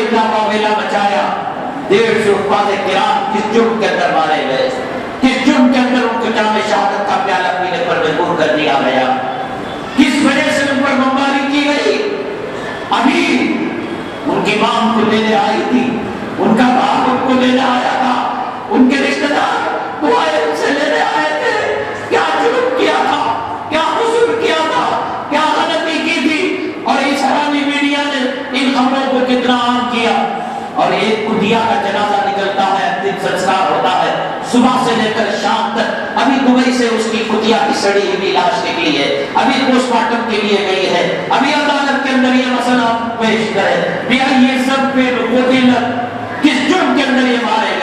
فتنہ کا مچایا. 150 حفاظ کرام کس جرم کے اندر مارے گئے, کس جرم کے اندر ان کو جام شہادت کا پیالہ پینے پر مجبور کر دیا گیا, کس وجہ سے ان پر بمباری کی گئی. ابھی ان کی ماں ان کو لینے آئی تھی, ان کا باپ ان کو لینے آیا تھا, ان کے رشتہ دار دعائیں ان سے لینے آئے تھے. کیا جرم کیا تھا, کیا قصور کیا تھا, کیا غلطی کی تھی, اور اس حرامی میڈیا نے ان خبروں کو کتنا عام کیا. اور ایک کٹیا کا جنازہ نکلتا ہے, دن سنسکار ہوتا ہے, صبح سے لے کر شام تک. ابھی دبئی سے اس کی کٹیا کی سڑی ہوئی لاش نکلی ہے, ابھی پوسٹ مارٹم کے لیے گئی ہے, ابھی عدالت کے اندر یہ مسئلہ پیش کرے. یہ سب پہ وہ دن کس جرم کے اندر یہ مارے